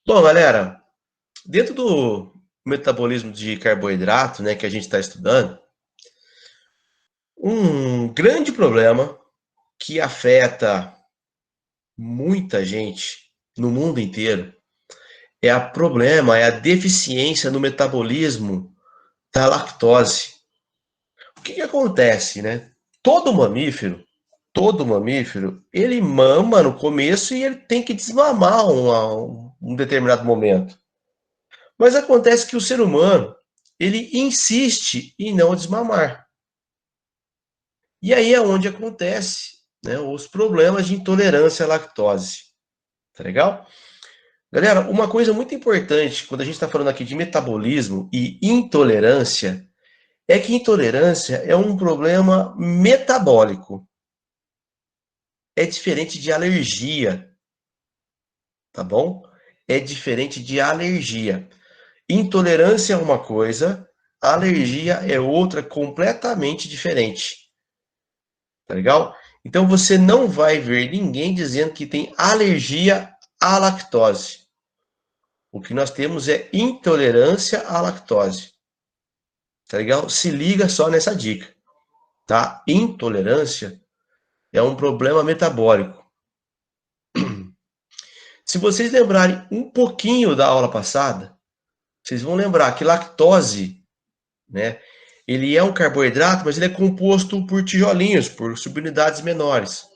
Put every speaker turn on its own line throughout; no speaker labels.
Bom, galera, dentro do metabolismo de carboidrato, né, que a gente está estudando, um grande problema que afeta muita gente no mundo inteiro é a deficiência no metabolismo da lactose. O que acontece, né? Todo mamífero, ele mama no começo e ele tem que desmamar um determinado momento. Mas acontece que o ser humano, ele insiste em não desmamar. E aí é onde acontece, né, os problemas de intolerância à lactose. Tá legal? Galera, uma coisa muito importante quando a gente está falando aqui de metabolismo e intolerância é que intolerância é um problema metabólico. É diferente de alergia, tá bom? É diferente de alergia. Intolerância é uma coisa, alergia é outra completamente diferente. Tá legal? Então você não vai ver ninguém dizendo que tem alergia à lactose. O que nós temos é intolerância à lactose. Tá legal? Se liga só nessa dica, tá? Intolerância é um problema metabólico. Se vocês lembrarem um pouquinho da aula passada, vocês vão lembrar que lactose, né? Ele é um carboidrato, mas ele é composto por tijolinhos, por subunidades menores.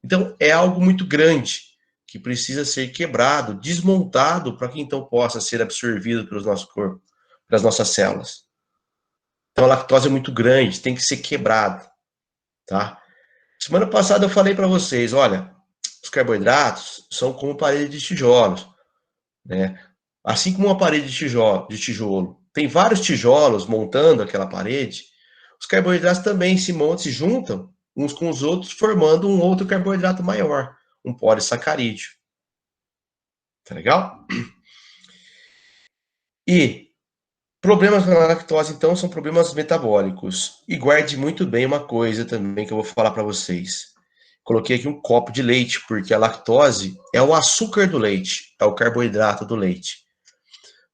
Então, é algo muito grande que precisa ser quebrado, desmontado, para que então possa ser absorvido pelos nossos corpos, pelas nossas células. Então, a lactose é muito grande, tem que ser quebrado, tá? Semana passada eu falei para vocês, olha, os carboidratos são como parede de tijolos, né? Assim como uma parede de tijolo tem vários tijolos montando aquela parede, os carboidratos também se montam, se juntam uns com os outros, formando um outro carboidrato maior, um polissacarídeo. Tá legal? E problemas com a lactose, então, são problemas metabólicos. E guarde muito bem uma coisa também que eu vou falar para vocês. Coloquei aqui um copo de leite, porque a lactose é o açúcar do leite, é o carboidrato do leite.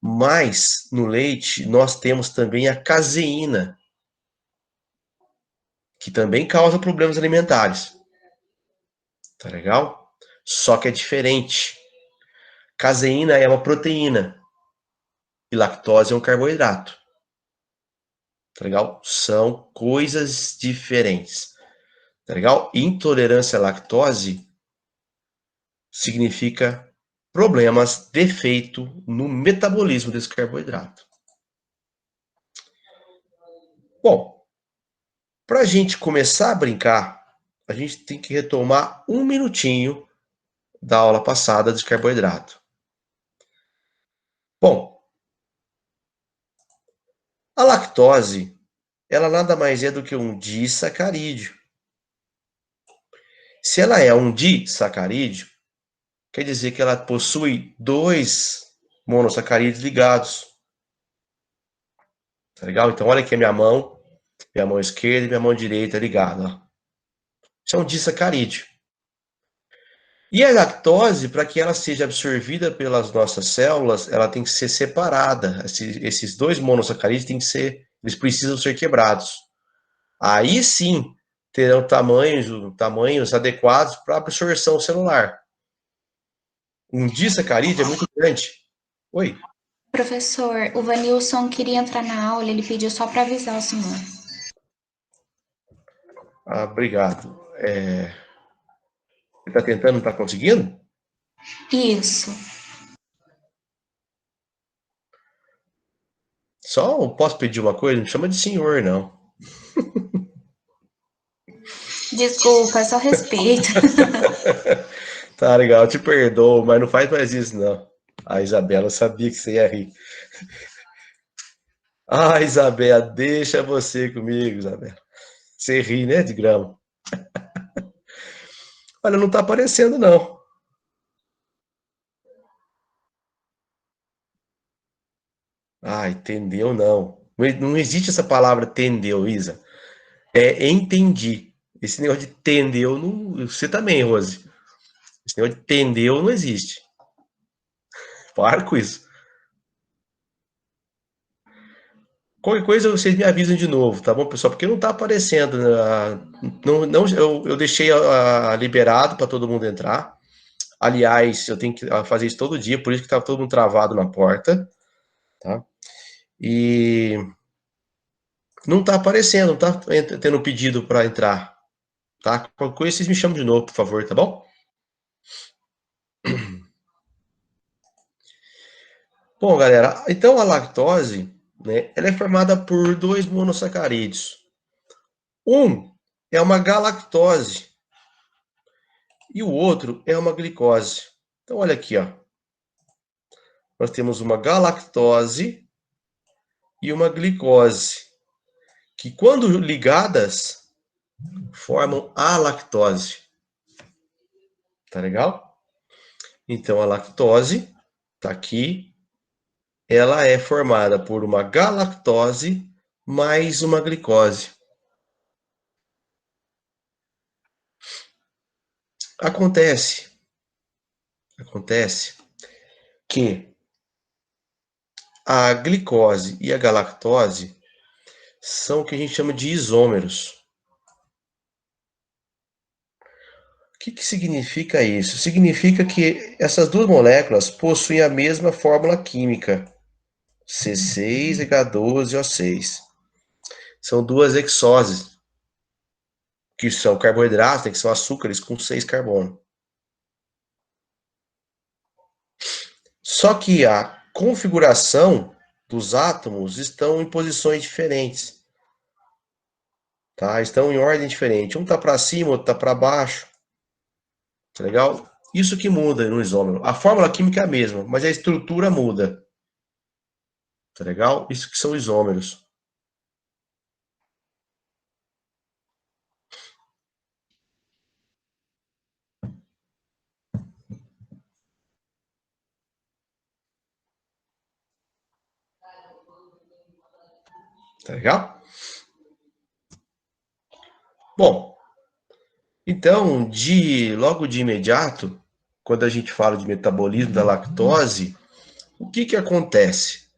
Mas no leite nós temos também a caseína, que também causa problemas alimentares. Tá legal? Só que é diferente. Caseína é uma proteína e lactose é um carboidrato. Tá legal? São coisas diferentes. Tá legal? Intolerância à lactose significa problemas, defeito no metabolismo desse carboidrato. Bom, para a gente começar a brincar, a gente tem que retomar um minutinho da aula passada de carboidrato. Bom, a lactose, ela nada mais é do que um disacarídeo. Se ela é um disacarídeo, quer dizer que ela possui dois monossacarídeos ligados. Tá legal? Então, olha aqui a minha mão esquerda e minha mão direita ligada. Isso é um disacarídeo. E a lactose, para que ela seja absorvida pelas nossas células, ela tem que ser separada. Esses dois monossacarídeos têm que ser, eles precisam ser quebrados. Aí sim terão tamanhos adequados para absorção celular. Um disacarídeo é muito grande. Oi.
Professor, o Vanilson queria entrar na aula, ele pediu só para avisar o senhor.
Ah, obrigado. Ele está tentando, não está conseguindo?
Isso.
Só posso pedir uma coisa? Não chama de senhor, não.
Desculpa, é só respeito.
Tá legal, eu te perdoo, mas não faz mais isso, não. A Isabela, eu sabia que você ia rir. Ah, Isabela, deixa você comigo, Isabela. Você ri, né, de grama? Olha, não tá aparecendo, não. Ah, entendeu, não. Não existe essa palavra entendeu, Isa. É entendi. Esse negócio de entendeu, não... você também, Rose. Esse negócio de entendeu não existe. Parco isso. Qualquer coisa vocês me avisam de novo, tá bom, pessoal? Porque não tá aparecendo, né? Não, eu deixei liberado para todo mundo entrar. Aliás, eu tenho que fazer isso todo dia, por isso que tá todo mundo travado na porta, tá? E não tá aparecendo, não tá tendo pedido para entrar, tá? Qualquer coisa vocês me chamam de novo, por favor, tá bom? Bom, galera, então a lactose, né, ela é formada por dois monossacarídeos. Um é uma galactose e o outro é uma glicose. Então, olha aqui, ó. Nós temos uma galactose e uma glicose, que quando ligadas formam a lactose. Tá legal? Então, a lactose tá aqui, ela é formada por uma galactose mais uma glicose. Acontece que a glicose e a galactose são o que a gente chama de isômeros. O que significa isso? Significa que essas duas moléculas possuem a mesma fórmula química, C6H12O6. São duas hexoses, que são carboidratos, que são açúcares com 6 carbono. Só que a configuração dos átomos estão em posições diferentes. Tá? Estão em ordem diferente. Um está para cima, outro está para baixo. Tá legal? Isso que muda no isômero. A fórmula química é a mesma, mas a estrutura muda. Tá legal? Isso que são isômeros. Tá legal? Bom, então, logo de imediato, quando a gente fala de metabolismo da lactose, o que acontece?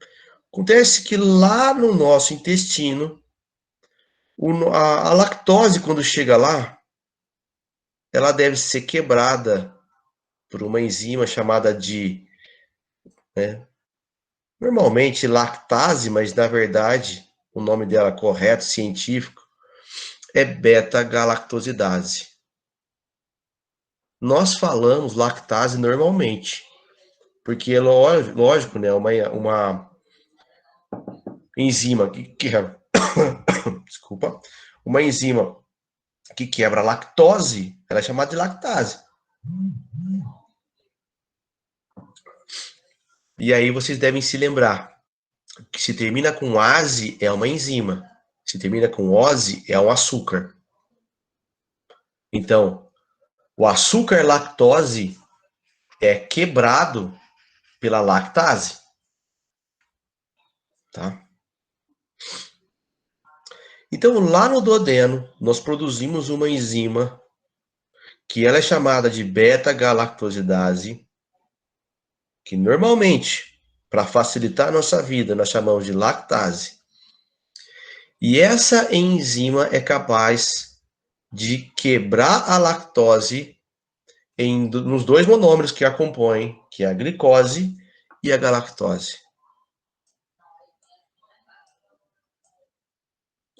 Acontece que lá no nosso intestino, a lactose, quando chega lá, ela deve ser quebrada por uma enzima chamada de, né, normalmente lactase, mas na verdade o nome dela correto, científico, é beta-galactosidase. Nós falamos lactase normalmente, porque é lógico, né, uma enzima que desculpa, uma enzima que quebra a lactose, ela é chamada de lactase. E aí vocês devem se lembrar que se termina com ase é uma enzima, se termina com ose é um açúcar. Então, o açúcar lactose é quebrado pela lactase, tá? Então, lá no duodeno, nós produzimos uma enzima que ela é chamada de beta-galactosidase, que normalmente, para facilitar a nossa vida, nós chamamos de lactase. E essa enzima é capaz de quebrar a lactose nos dois monômeros que a compõem, que é a glicose e a galactose.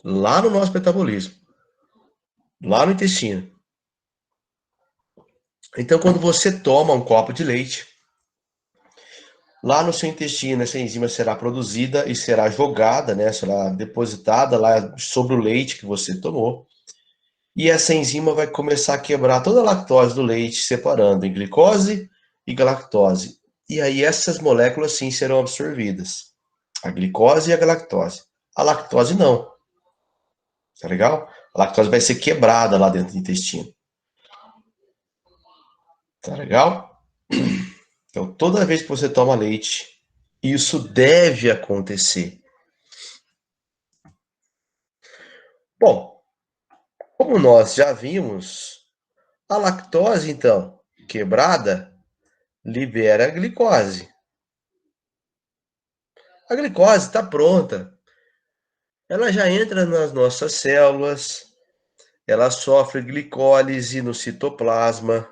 Lá no nosso metabolismo, lá no intestino. Então, quando você toma um copo de leite, lá no seu intestino, essa enzima será produzida e será jogada, né, será depositada lá sobre o leite que você tomou. E essa enzima vai começar a quebrar toda a lactose do leite, separando em glicose e galactose. E aí essas moléculas sim serão absorvidas. A glicose e a galactose. A lactose não. Tá legal? A lactose vai ser quebrada lá dentro do intestino. Tá legal? Então, toda vez que você toma leite, isso deve acontecer. Bom, como nós já vimos, a lactose, então, quebrada, libera a glicose. A glicose está pronta. Ela já entra nas nossas células, ela sofre glicólise no citoplasma.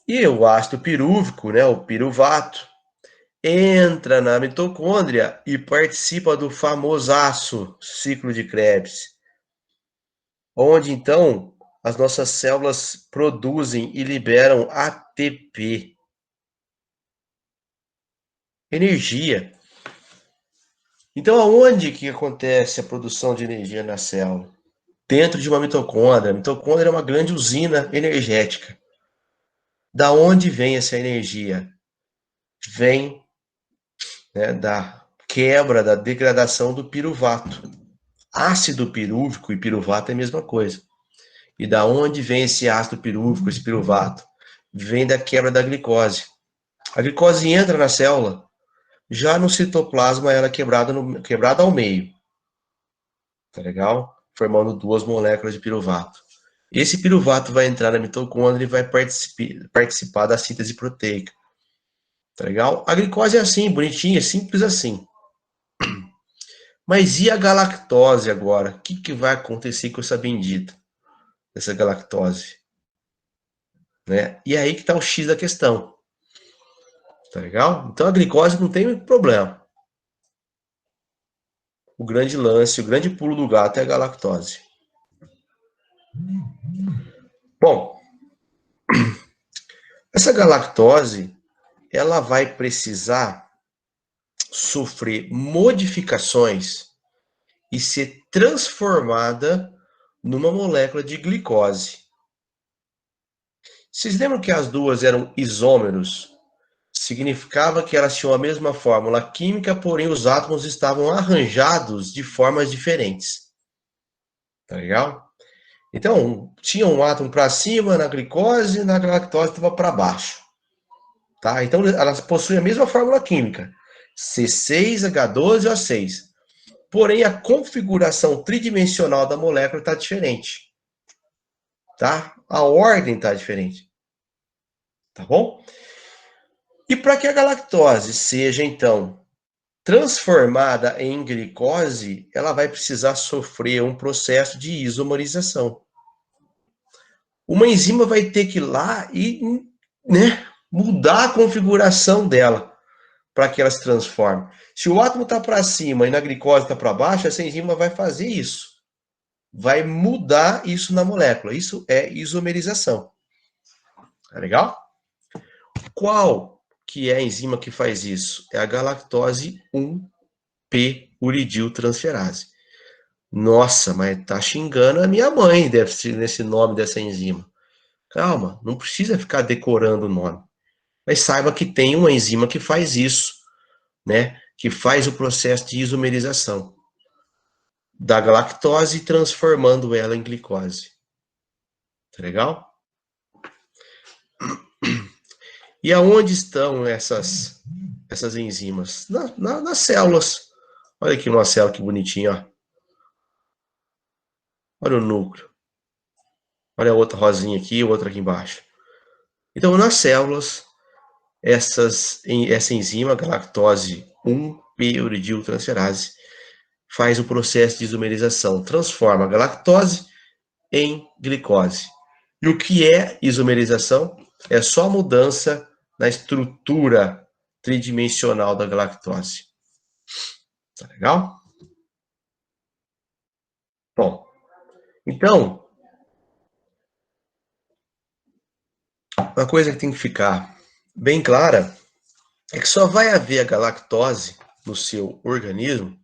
E o ácido pirúvico, né, o piruvato, entra na mitocôndria e participa do famosaço ciclo de Krebs, onde então as nossas células produzem e liberam ATP, energia. Então, aonde que acontece a produção de energia na célula? Dentro de uma mitocôndria. A mitocôndria é uma grande usina energética. Da onde vem essa energia? Vem, né, da quebra, da degradação do piruvato. Ácido pirúvico e piruvato é a mesma coisa. E da onde vem esse ácido pirúvico, esse piruvato? Vem da quebra da glicose. A glicose entra na célula, já no citoplasma ela é quebrada ao meio. Tá legal? Formando duas moléculas de piruvato. Esse piruvato vai entrar na mitocôndria e vai participar da síntese proteica. Tá legal? A glicose é assim, bonitinha, simples assim. Mas e a galactose agora? O que vai acontecer com essa bendita, essa galactose? Né? E aí que está o X da questão. Tá legal? Então a glicose não tem problema. O grande lance, o grande pulo do gato é a galactose. Bom, essa galactose, ela vai precisar sofrer modificações e ser transformada numa molécula de glicose. Vocês lembram que as duas eram isômeros? Significava que elas tinham a mesma fórmula química, porém os átomos estavam arranjados de formas diferentes. Tá legal? Então, tinha um átomo para cima na glicose, na galactose estava para baixo. Tá? Então, elas possuem a mesma fórmula química, C6H12O6. Porém, a configuração tridimensional da molécula está diferente. Tá? A ordem está diferente. Tá bom? E para que a galactose seja, então, transformada em glicose, ela vai precisar sofrer um processo de isomerização. Uma enzima vai ter que ir lá e, né, mudar a configuração dela para que ela se transforme. Se o átomo está para cima e na glicose está para baixo, essa enzima vai fazer isso. Vai mudar isso na molécula. Isso é isomerização. Tá legal? Qual que é a enzima que faz isso? É a galactose 1-P-uridiltransferase. Nossa, mas tá xingando a minha mãe, deve ser nesse nome dessa enzima. Calma, não precisa ficar decorando o nome. Mas saiba que tem uma enzima que faz isso, né? Que faz o processo de isomerização da galactose, transformando ela em glicose. Tá legal? E aonde estão essas enzimas? Nas células. Olha aqui uma célula que bonitinha, ó. Olha o núcleo. Olha a outra rosinha aqui, outra aqui embaixo. Então, nas células, essa enzima, galactose 1-P-uridiltransferase, faz o processo de isomerização, transforma a galactose em glicose. E o que é isomerização? É só mudança na estrutura tridimensional da galactose. Tá legal? Bom, então, uma coisa que tem que ficar bem clara é que só vai haver a galactose no seu organismo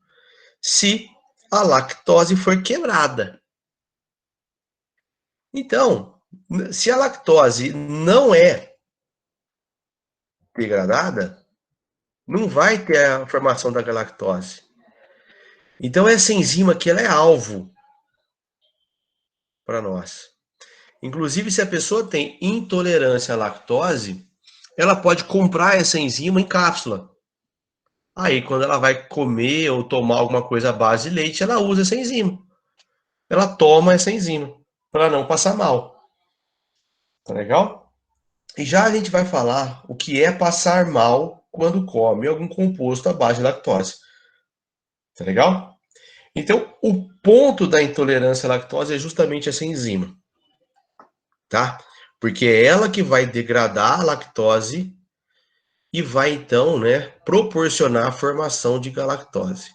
se a lactose for quebrada. Então, se a lactose não é degradada, não vai ter a formação da galactose. Então, essa enzima aqui ela é alvo para nós. Inclusive, se a pessoa tem intolerância à lactose, ela pode comprar essa enzima em cápsula. Aí, quando ela vai comer ou tomar alguma coisa à base de leite, ela usa essa enzima. Ela toma essa enzima para não passar mal. Tá legal? E já a gente vai falar o que é passar mal quando come algum composto à base de lactose. Tá legal? Então, o ponto da intolerância à lactose é justamente essa enzima, tá? Porque é ela que vai degradar a lactose e vai então, né, proporcionar a formação de galactose.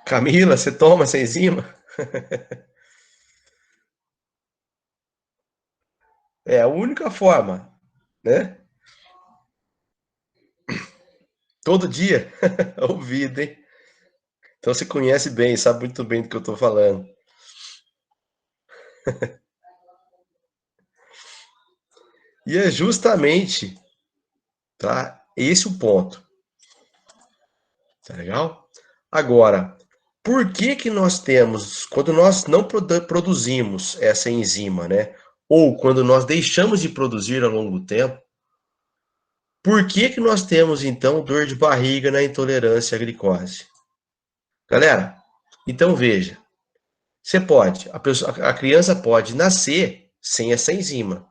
Camila, você toma essa enzima? É a única forma, né? Todo dia? Ouvido, hein? Então você conhece bem, sabe muito bem do que eu tô falando. E é justamente, tá? Esse o ponto. Tá legal? Agora, por que que nós temos, quando nós não produzimos essa enzima, né? Ou quando nós deixamos de produzir ao longo do tempo, por que que nós temos então dor de barriga na intolerância à glicose? Galera, então veja, a criança pode nascer sem essa enzima,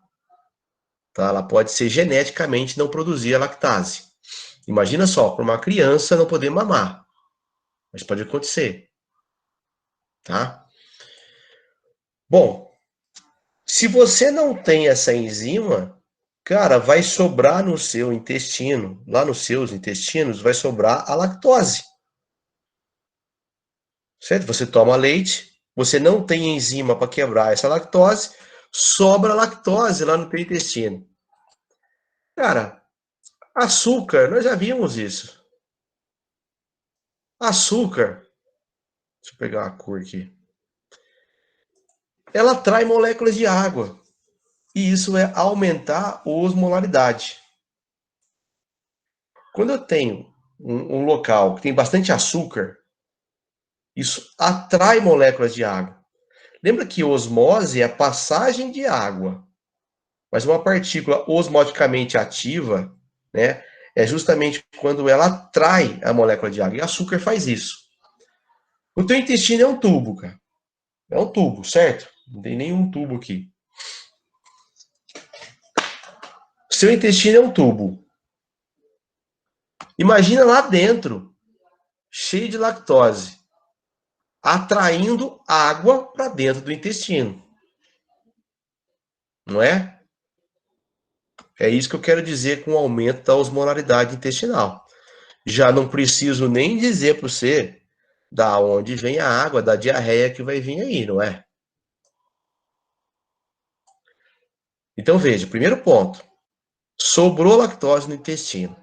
tá? Ela pode ser geneticamente não produzir a lactase. Imagina só, para uma criança não poder mamar, mas pode acontecer, tá? Bom, se você não tem essa enzima, cara, vai sobrar no seu intestino, lá nos seus intestinos, vai sobrar a lactose. Certo? Você toma leite, você não tem enzima para quebrar essa lactose, sobra lactose lá no teu intestino. Cara, açúcar, nós já vimos isso. Açúcar, deixa eu pegar uma cor aqui. Ela atrai moléculas de água. E isso é aumentar a osmolaridade. Quando eu tenho um local que tem bastante açúcar, isso atrai moléculas de água. Lembra que osmose é a passagem de água, mas uma partícula osmoticamente ativa, né, é justamente quando ela atrai a molécula de água. E açúcar faz isso. O teu intestino é um tubo, cara. É um tubo, certo? Não tem nenhum tubo aqui. O seu intestino é um tubo. Imagina lá dentro, cheio de lactose, atraindo água para dentro do intestino. Não é? É isso que eu quero dizer com o aumento da osmolaridade intestinal. Já não preciso nem dizer para você da onde vem a água, da diarreia que vai vir aí, não é? Então veja, primeiro ponto, sobrou lactose no intestino.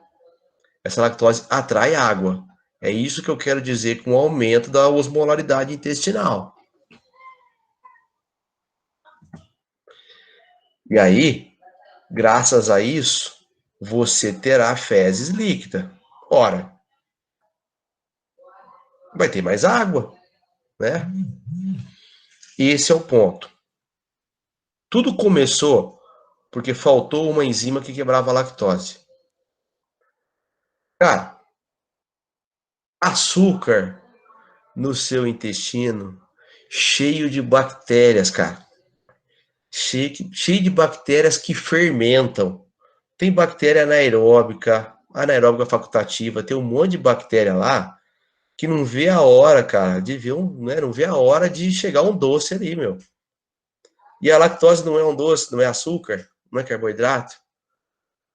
Essa lactose atrai água. É isso que eu quero dizer com o aumento da osmolaridade intestinal. E aí, graças a isso, você terá fezes líquida. Ora, vai ter mais água, né? Esse é o ponto. Tudo começou porque faltou uma enzima que quebrava a lactose. Cara, açúcar no seu intestino, cheio de bactérias, cara. Cheio de bactérias que fermentam. Tem bactéria anaeróbica, anaeróbica facultativa, tem um monte de bactéria lá que não vê a hora, cara, de ver né, não vê a hora de chegar um doce ali, meu. E a lactose não é um doce, não é açúcar, não é carboidrato.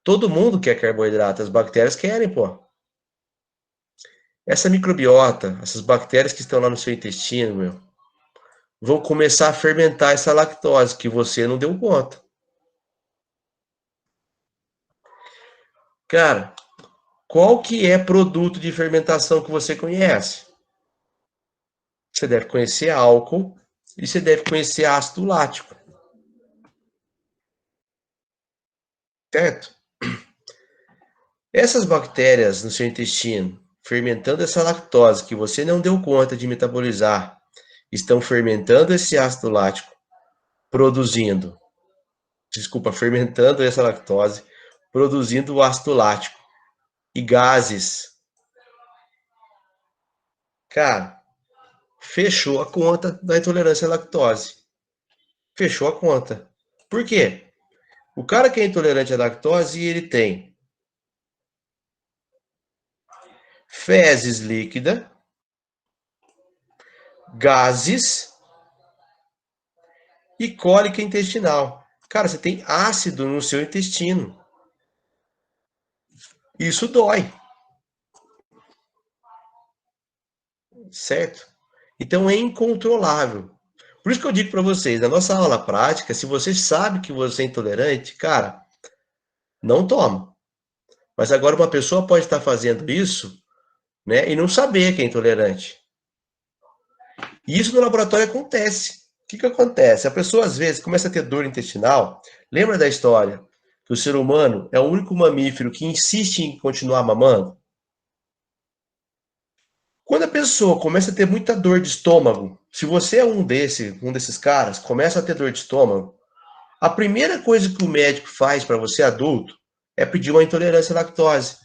Todo mundo quer carboidrato, as bactérias querem, pô. Essa microbiota, essas bactérias que estão lá no seu intestino, meu, vão começar a fermentar essa lactose que você não deu conta. Cara, qual que é produto de fermentação que você conhece? Você deve conhecer álcool e você deve conhecer ácido lático, certo? Essas bactérias no seu intestino, fermentando essa lactose que você não deu conta de metabolizar, estão fermentando esse ácido lático, produzindo, desculpa, fermentando essa lactose, produzindo o ácido lático e gases. Cara, fechou a conta da intolerância à lactose. Fechou a conta. Por quê? O cara que é intolerante à lactose, ele tem fezes líquida, gases e cólica intestinal. Cara, você tem ácido no seu intestino. Isso dói, certo? Então é incontrolável. Por isso que eu digo para vocês, na nossa aula prática, se você sabe que você é intolerante, cara, não toma. Mas agora uma pessoa pode estar fazendo isso, né, e não saber que é intolerante. E isso no laboratório acontece. O que que acontece? A pessoa às vezes começa a ter dor intestinal. Lembra da história que o ser humano é o único mamífero que insiste em continuar mamando? Quando a pessoa começa a ter muita dor de estômago, se você é um desses caras, começa a ter dor de estômago, a primeira coisa que o médico faz para você adulto é pedir uma intolerância à lactose.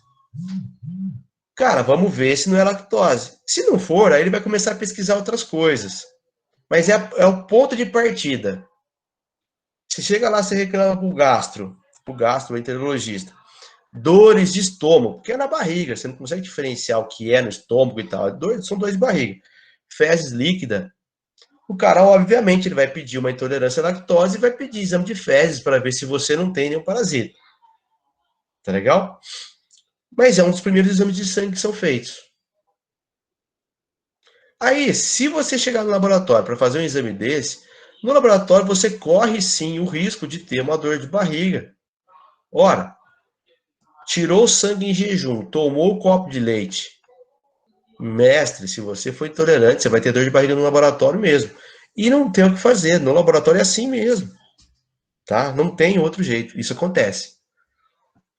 Cara, vamos ver se não é lactose. Se não for, aí ele vai começar a pesquisar outras coisas. Mas é o ponto de partida. Você chega lá, você reclama pro gastro, o enterologista. Dores de estômago, porque é na barriga, você não consegue diferenciar o que é no estômago e tal. São dores de barriga. Fezes líquida. O cara, obviamente, ele vai pedir uma intolerância à lactose e vai pedir exame de fezes para ver se você não tem nenhum parasita. Tá legal? Mas é um dos primeiros exames de sangue que são feitos. Aí, se você chegar no laboratório para fazer um exame desse, no laboratório você corre sim o risco de ter uma dor de barriga. Ora, tirou o sangue em jejum, tomou o copo de leite. Mestre, se você for intolerante, você vai ter dor de barriga no laboratório mesmo. E não tem o que fazer, no laboratório é assim mesmo, tá? Não tem outro jeito, isso acontece,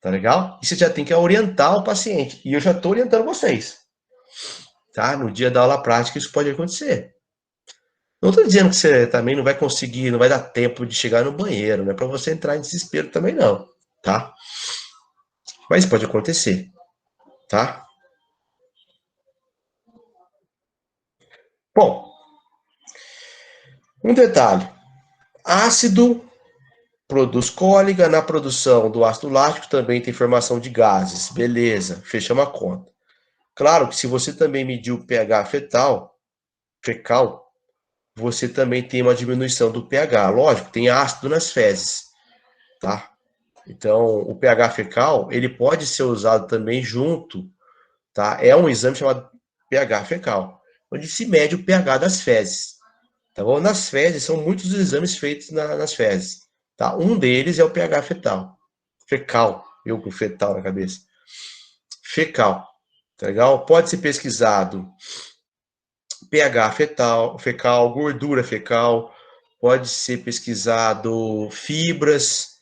tá legal? E você já tem que orientar o paciente, e eu já estou orientando vocês, tá? No dia da aula prática isso pode acontecer. Não estou dizendo que você também não vai conseguir, não vai dar tempo de chegar no banheiro, não é para você entrar em desespero também não, tá? Mas pode acontecer, tá? Bom, um detalhe, ácido produz cólica, na produção do ácido lático também tem formação de gases, beleza, fechamos a conta. Claro que se você também medir o pH fecal, você também tem uma diminuição do pH. Lógico, tem ácido nas fezes, tá? Então, o pH fecal, ele pode ser usado também junto, tá? É um exame chamado pH fecal, onde se mede o pH das fezes, tá bom? Nas fezes, são muitos exames feitos nas fezes, tá? Um deles é o pH fecal, eu com fetal na cabeça. Fecal, tá legal? Pode ser pesquisado pH fecal, gordura fecal, pode ser pesquisado fibras,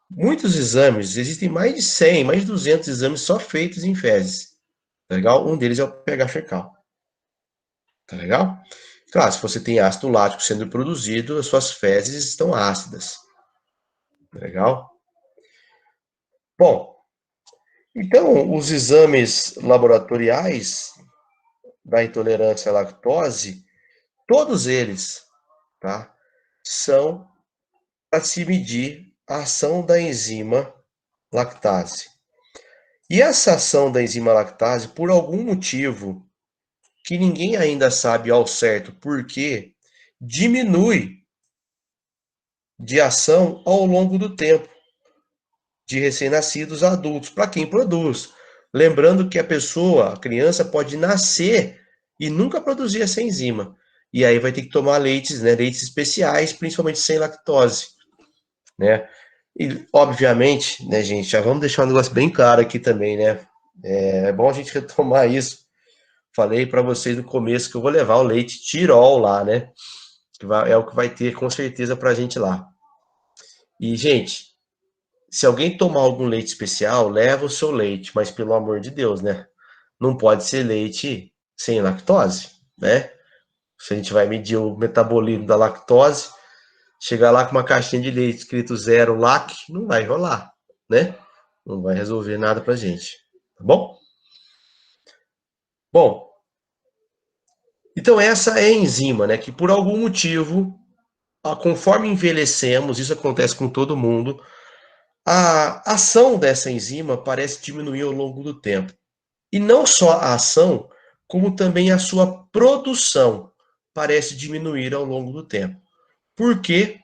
muitos exames, existem mais de 100, mais de 200 exames só feitos em fezes, tá legal? Um deles é o pH fecal, tá legal? Claro, se você tem ácido lático sendo produzido, as suas fezes estão ácidas, tá legal? Bom, então os exames laboratoriais da intolerância à lactose, todos eles, tá, são para se medir a ação da enzima lactase. E essa ação da enzima lactase, por algum motivo que ninguém ainda sabe ao certo por quê, diminui de ação ao longo do tempo, de recém-nascidos a adultos, para quem produz. Lembrando que a pessoa, a criança, pode nascer e nunca produzir essa enzima. E aí vai ter que tomar leites, né, leites especiais, principalmente sem lactose, né? E, obviamente, né, gente, já vamos deixar um negócio bem claro aqui também, né? É bom a gente retomar isso. Falei para vocês no começo que eu vou levar o leite Tirol lá, né? É o que vai ter com certeza para a gente lá. E, gente, se alguém tomar algum leite especial, leva o seu leite, mas pelo amor de Deus, né? Não pode ser leite sem lactose, né? Se a gente vai medir o metabolismo da lactose, chegar lá com uma caixinha de leite escrito zero lac, não vai rolar, né? Não vai resolver nada pra gente, tá bom? Bom, Então essa é a enzima, né, que por algum motivo, conforme envelhecemos, isso acontece com todo mundo, a ação dessa enzima parece diminuir ao longo do tempo. E não só a ação, como também a sua produção parece diminuir ao longo do tempo. Por quê?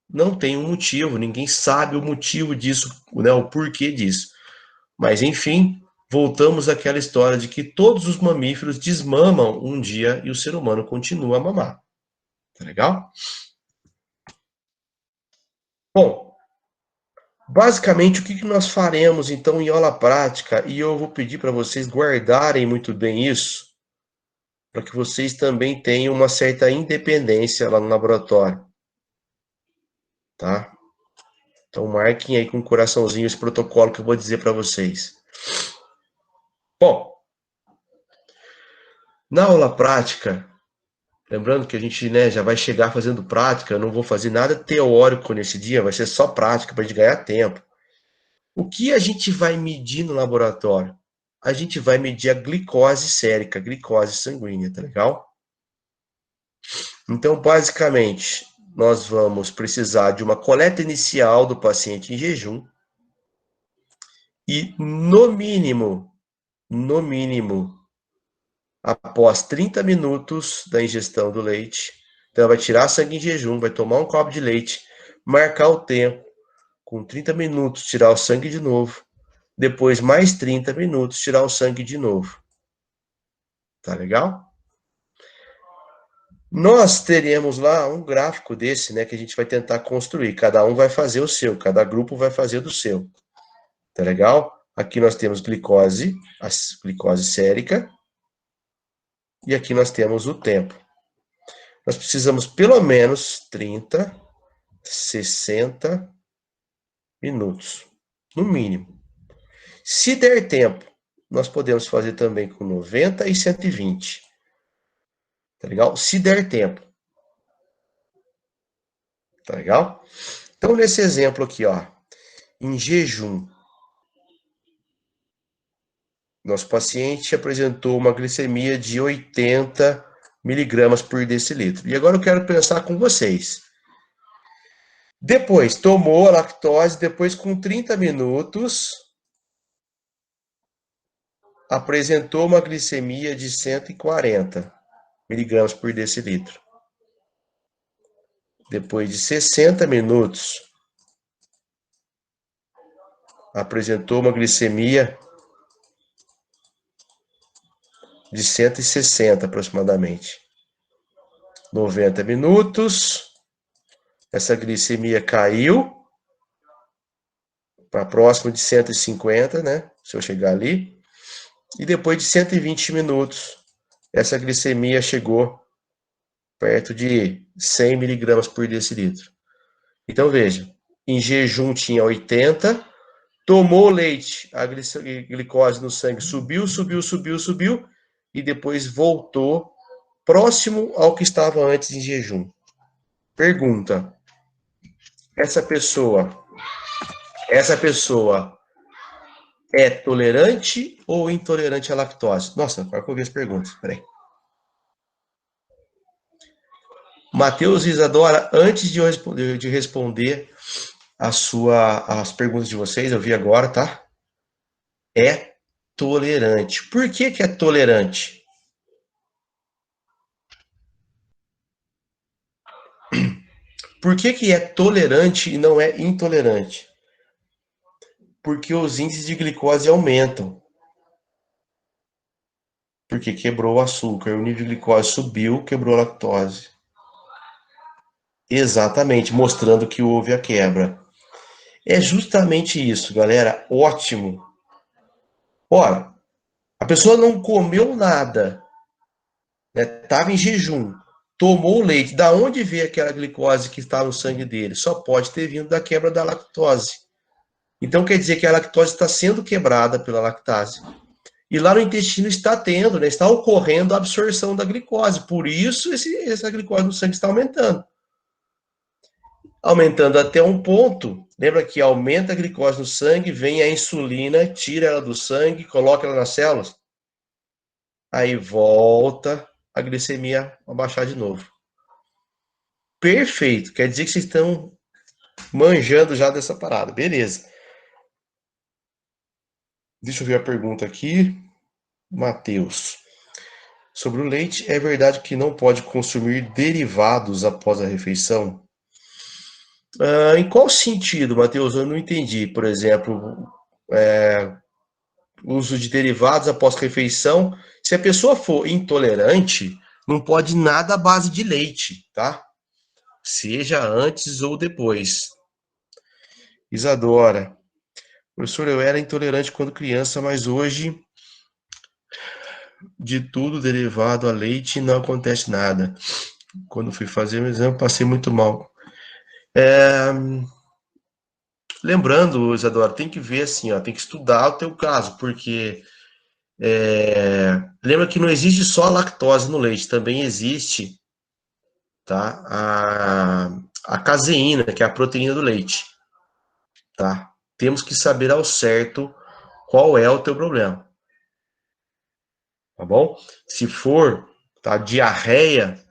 Não tem um motivo, ninguém sabe o motivo disso, né, o porquê disso. Mas enfim, voltamos àquela história de que todos os mamíferos desmamam um dia e o ser humano continua a mamar. Tá legal? Bom, basicamente o que nós faremos então em aula prática, e eu vou pedir para vocês guardarem muito bem isso, para que vocês também tenham uma certa independência lá no laboratório, tá? Então marquem aí com um coraçãozinho esse protocolo que eu vou dizer para vocês. Bom, na aula prática, lembrando que a gente, né, já vai chegar fazendo prática, eu não vou fazer nada teórico nesse dia, vai ser só prática para a gente ganhar tempo. O que a gente vai medir no laboratório? A gente vai medir a glicose sérica, a glicose sanguínea, tá legal? Então, basicamente, nós vamos precisar de uma coleta inicial do paciente em jejum e, no mínimo, após 30 minutos da ingestão do leite, então ela vai tirar sangue em jejum, vai tomar um copo de leite, marcar o tempo, com 30 minutos tirar o sangue de novo, depois mais 30 minutos tirar o sangue de novo. Tá legal? Nós teremos lá um gráfico desse, né, que a gente vai tentar construir. Cada um vai fazer o seu, cada grupo vai fazer do seu. Tá legal? Aqui nós temos glicose, a glicose sérica, e aqui nós temos o tempo. Nós precisamos pelo menos 30, 60 minutos, no mínimo. Se der tempo, nós podemos fazer também com 90 e 120. Tá legal? Se der tempo. Tá legal? Então, nesse exemplo aqui, ó, em jejum, nosso paciente apresentou uma glicemia de 80 miligramas por decilitro. E agora eu quero pensar com vocês. Depois, tomou a lactose, depois com 30 minutos, apresentou uma glicemia de 140 miligramas por decilitro. Depois de 60 minutos, apresentou uma glicemia de 160 aproximadamente. 90 minutos, essa glicemia caiu para próximo de 150, né? Se eu chegar ali. E depois de 120 minutos, essa glicemia chegou perto de 100 miligramas por decilitro. Então veja, em jejum tinha 80, tomou leite, a glicose no sangue subiu, e depois voltou próximo ao que estava antes em jejum. Pergunta: essa pessoa é tolerante ou intolerante à lactose? Nossa, agora que eu vi as perguntas, peraí. Matheus e Isadora, antes de responder as perguntas de vocês, eu vi agora, tá? É tolerante. Por que que é tolerante? Por que que é tolerante e não é intolerante? Porque os índices de glicose aumentam. Porque quebrou o açúcar, o nível de glicose subiu, quebrou a lactose. Exatamente, mostrando que houve a quebra. É justamente isso, galera. Ótimo. Ora, a pessoa não comeu nada, né? Estava em jejum, tomou o leite. Da onde veio aquela glicose que está no sangue dele? Só pode ter vindo da quebra da lactose. Então quer dizer que a lactose está sendo quebrada pela lactase. E lá no intestino está tendo, né? Está ocorrendo a absorção da glicose. Por isso essa glicose no sangue está aumentando. Aumentando até um ponto. Lembra que aumenta a glicose no sangue, vem a insulina, tira ela do sangue, coloca ela nas células. Aí volta a glicemia abaixar de novo. Perfeito, quer dizer que vocês estão manjando já dessa parada, beleza. Deixa eu ver a pergunta aqui. Matheus. Sobre o leite, é verdade que não pode consumir derivados após a refeição? Em qual sentido, Matheus? Eu não entendi. Por exemplo, uso de derivados após refeição. Se a pessoa for intolerante, não pode nada à base de leite, tá? Seja antes ou depois. Isadora. Professor, eu era intolerante quando criança, mas hoje de tudo derivado a leite não acontece nada. Quando fui fazer o exame, passei muito mal. Lembrando, Isadora, tem que ver assim, ó, tem que estudar o teu caso, porque lembra que não existe só a lactose no leite, também existe, tá, a caseína, que é a proteína do leite, tá? Temos que saber ao certo qual é o teu problema, tá bom? Se for, tá, diarreia,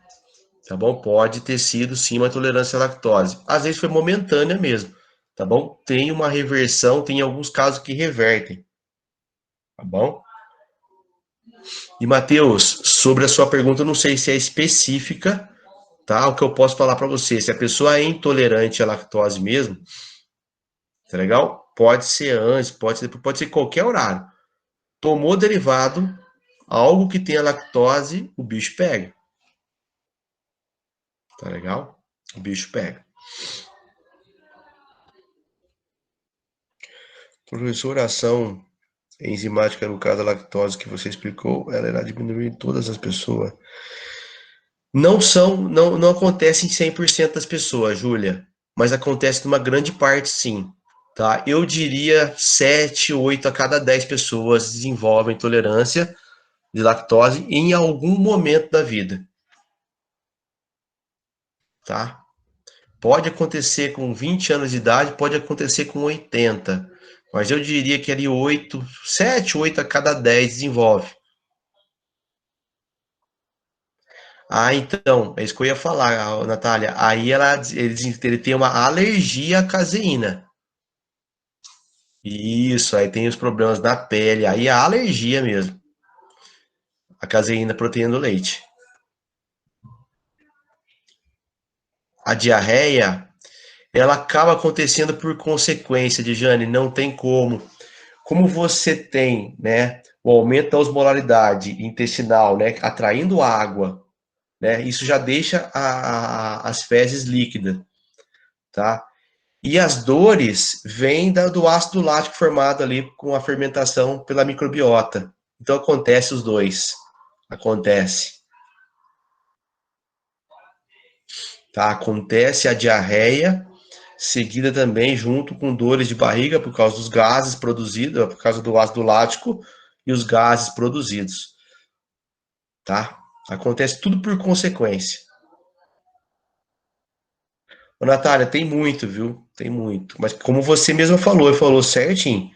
tá bom? Pode ter sido sim uma intolerância à lactose. Às vezes foi momentânea mesmo, tá bom? Tem uma reversão, tem alguns casos que revertem, tá bom? E Matheus, sobre a sua pergunta, eu não sei se é específica, tá? O que eu posso falar para você, se a pessoa é intolerante à lactose mesmo, tá legal? Pode ser antes, pode ser qualquer horário. Tomou derivado, algo que tenha lactose, o bicho pega. Tá legal? O bicho pega. Professor, a ação enzimática, no caso da lactose que você explicou, ela irá diminuir em todas as pessoas. Não acontece em 100% das pessoas, Júlia, mas acontece numa grande parte sim, tá? Eu diria 7, 8 a cada 10 pessoas desenvolvem intolerância de lactose em algum momento da vida, tá? Pode acontecer com 20 anos de idade, pode acontecer com 80, mas eu diria que ali 8, 7, 8 a cada 10 desenvolve. Ah, então, é isso que eu ia falar, Natália. Aí ele tem uma alergia à caseína. Isso, aí tem os problemas na pele, aí é a alergia mesmo. A caseína, proteína do leite. A diarreia, ela acaba acontecendo por consequência de Jane, não tem como. Como você tem, né, o aumento da osmolaridade intestinal, né, atraindo água, né, isso já deixa as fezes líquidas, tá? E as dores vêm do ácido lático formado ali com a fermentação pela microbiota. Então acontece os dois. Acontece. Tá? Acontece a diarreia, seguida também junto com dores de barriga por causa dos gases produzidos, por causa do ácido lático e os gases produzidos. Tá? Acontece tudo por consequência. Ô, Natália, tem muito, viu? Tem muito. Mas como você mesma falou certinho,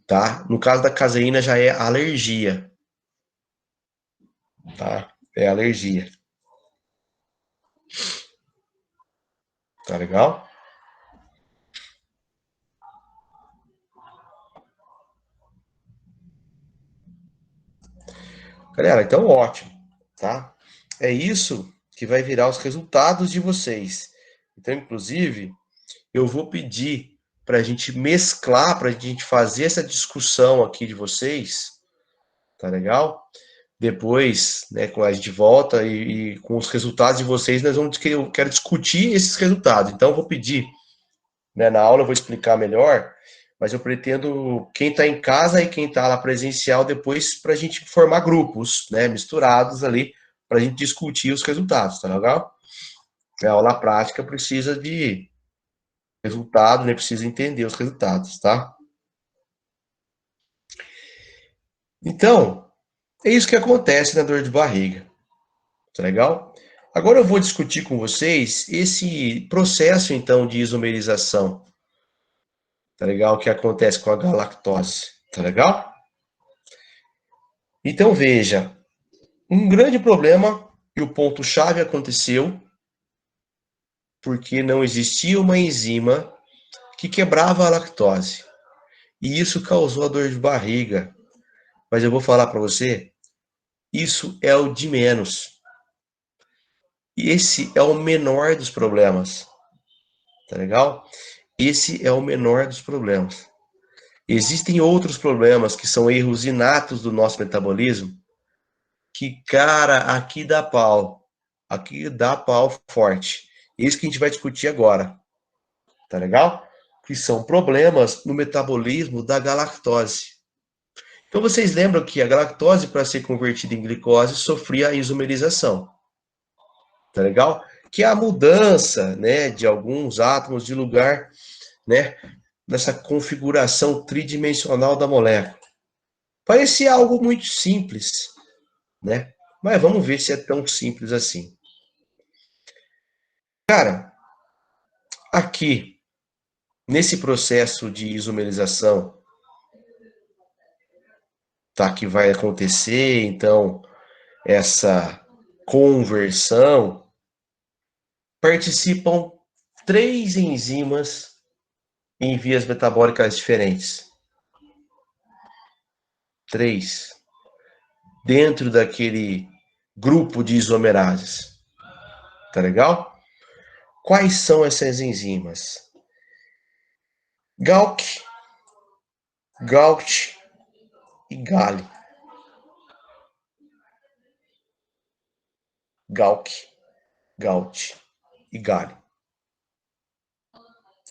tá? No caso da caseína já é alergia, tá? É alergia. Tá legal? Galera, então ótimo, tá? É isso que vai virar os resultados de vocês. Então, inclusive, eu vou pedir para a gente mesclar, para a gente fazer essa discussão aqui de vocês, tá legal? Depois, né, quando a gente volta e com os resultados de vocês, eu quero discutir esses resultados. Então, eu vou pedir, né, na aula eu vou explicar melhor, mas eu pretendo quem está em casa e quem está lá presencial depois para a gente formar grupos, né, misturados ali, para a gente discutir os resultados, tá legal? A aula prática precisa de resultado, né, precisa entender os resultados, tá? Então, é isso que acontece na dor de barriga, tá legal? Agora eu vou discutir com vocês esse processo, então, de isomerização, tá legal? Que acontece com a galactose, tá legal? Então, veja, Um grande problema, e o ponto-chave aconteceu, porque não existia uma enzima que quebrava a lactose. E isso causou a dor de barriga. Mas eu vou falar para você, isso é o de menos. E esse é o menor dos problemas. Tá legal? Esse é o menor dos problemas. Existem outros problemas que são erros inatos do nosso metabolismo, que, cara, aqui dá pau. Aqui dá pau forte. Isso que a gente vai discutir agora. Tá legal? Que são problemas no metabolismo da galactose. Então vocês lembram que a galactose, para ser convertida em glicose, sofria a isomerização. Tá legal? Que é a mudança, né, de alguns átomos de lugar, né, nessa configuração tridimensional da molécula. Parecia algo muito simples, né? Mas vamos ver se é tão simples assim. Cara, aqui, nesse processo de isomerização, tá, que vai acontecer, então, essa conversão, participam 3 enzimas em vias metabólicas diferentes. 3. Dentro daquele grupo de isomerases. Tá legal? Quais são essas enzimas? Galc, Gaut e Gali. Galc, Gaut e Gali.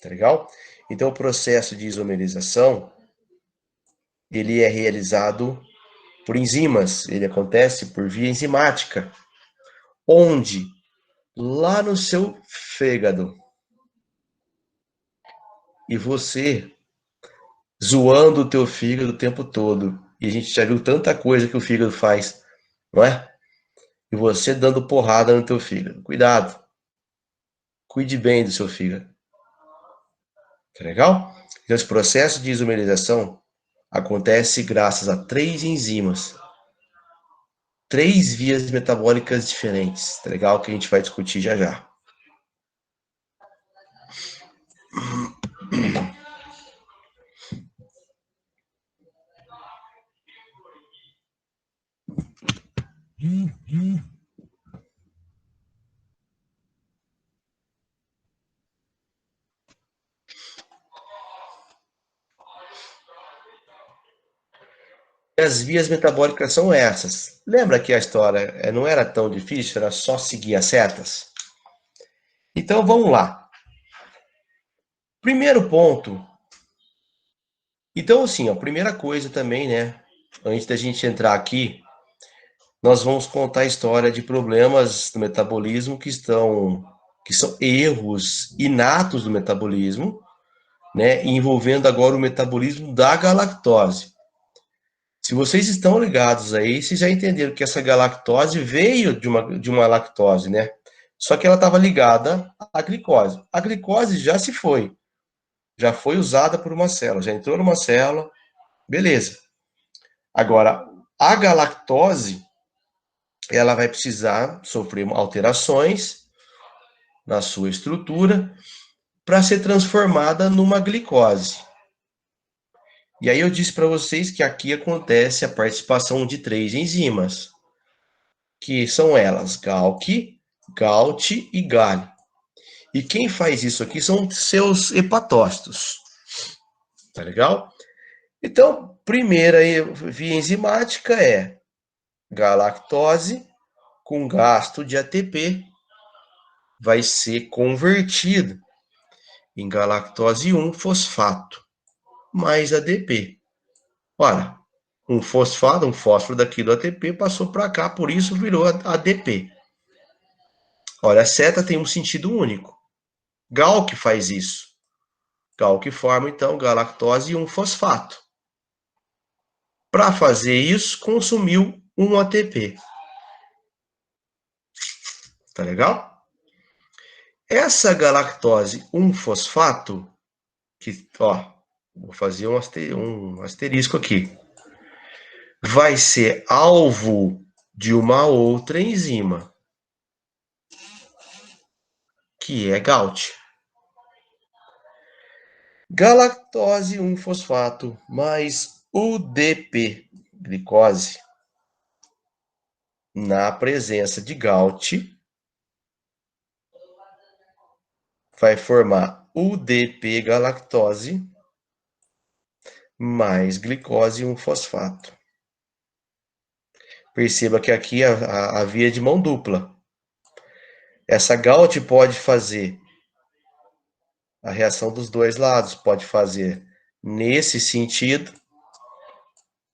Tá legal? Então, o processo de isomerização, ele é realizado por enzimas, ele acontece por via enzimática, onde lá no seu fígado, e você zoando o teu fígado o tempo todo, e a gente já viu tanta coisa que o fígado faz, não é? E você dando porrada no teu fígado. Cuidado. Cuide bem do seu fígado. Tá legal? Então, esse processo de isomerização acontece graças a 3 enzimas, 3 vias metabólicas diferentes. Tá legal? Que a gente vai discutir já já. E as vias metabólicas são essas. Lembra que a história não era tão difícil, era só seguir as setas? Então vamos lá. Primeiro ponto. Então, assim, a primeira coisa também, né? Antes da gente entrar aqui, nós vamos contar a história de problemas do metabolismo que são erros inatos do metabolismo, né? Envolvendo agora o metabolismo da galactose. Se vocês estão ligados aí, vocês já entenderam que essa galactose veio de uma lactose, né? Só que ela estava ligada à glicose. A glicose já foi usada por uma célula, já entrou numa célula, beleza. Agora, a galactose, ela vai precisar sofrer alterações na sua estrutura para ser transformada numa glicose. E aí eu disse para vocês que aqui acontece a participação de 3 enzimas, que são elas, Galc, Gaut e Gal. E quem faz isso aqui são seus hepatócitos. Tá legal? Então, primeira via enzimática é galactose com gasto de ATP vai ser convertido em galactose 1-fosfato mais ADP. Ora, um fosfato, um fósforo daqui do ATP passou para cá, por isso virou ADP. Olha, a seta tem um sentido único. Galc faz isso. Galc forma, então, galactose e 1-fosfato. Para fazer isso, consumiu um ATP. Tá legal? Essa galactose 1-fosfato, que, ó, vou fazer um asterisco aqui, vai ser alvo de uma outra enzima, que é GALT. Galactose 1-fosfato mais UDP, glicose, na presença de GALT, vai formar UDP galactose mais glicose 1-fosfato. Perceba que aqui a via é de mão dupla. Essa GALT pode fazer a reação dos dois lados, pode fazer nesse sentido,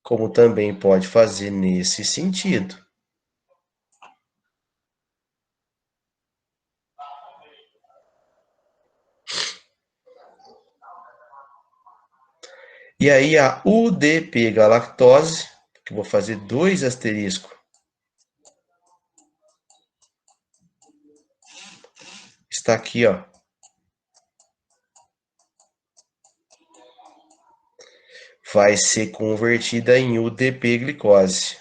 como também pode fazer nesse sentido. E aí a UDP galactose, que eu vou fazer 2 asterisco, está aqui, ó. Vai ser convertida em UDP glicose.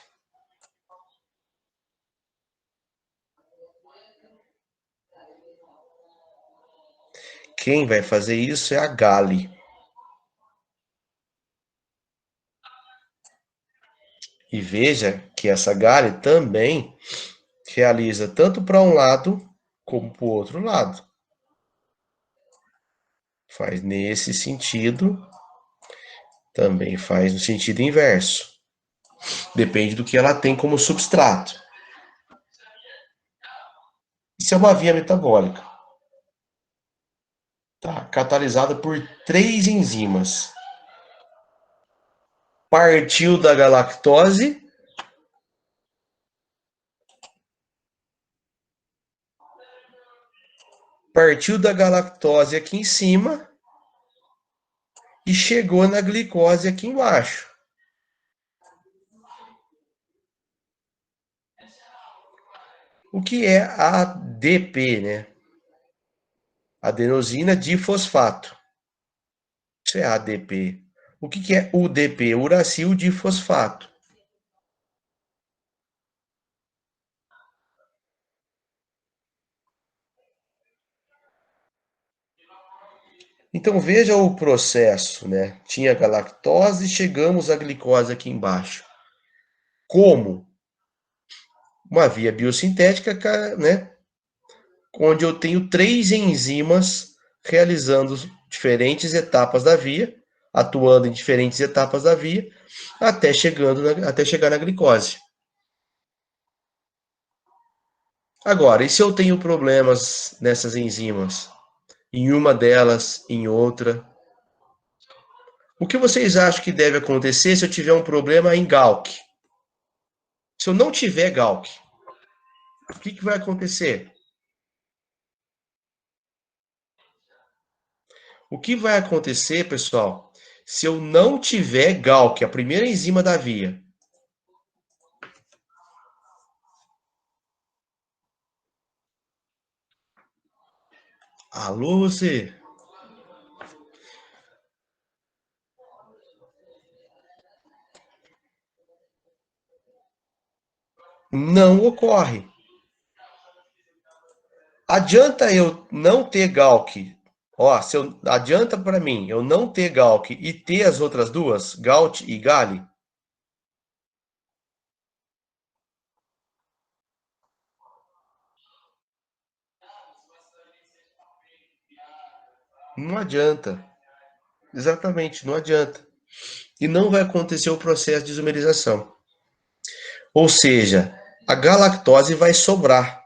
Quem vai fazer isso é a Gali. E veja que essa Gali também realiza tanto para um lado como para o outro lado. Faz nesse sentido, também faz no sentido inverso. Depende do que ela tem como substrato. Isso é uma via metabólica. Tá? Catalisada por 3 enzimas. Partiu da galactose, partiu da galactose aqui em cima e chegou na glicose aqui embaixo. O que é ADP, né? Adenosina difosfato. Isso é ADP. O que é UDP? Uracil difosfato. Então veja o processo, né? Tinha galactose, chegamos à glicose aqui embaixo. Como? Uma via biosintética, né? Onde eu tenho 3 enzimas realizando diferentes etapas da via, atuando em diferentes etapas da via, até chegar na glicose. Agora, e se eu tenho problemas nessas enzimas? Em uma delas, em outra? O que vocês acham que deve acontecer se eu tiver um problema em Galk? Se eu não tiver Galk, o que vai acontecer? O que vai acontecer, pessoal, se eu não tiver Galk, a primeira enzima da via? Alô, você? Não ocorre. Adianta eu não ter Galk? Ó, adianta para mim eu não ter Galk e ter as outras duas, Galt e Gali? Não adianta. Exatamente, não adianta. E não vai acontecer o processo de isomerização. Ou seja, a galactose vai sobrar.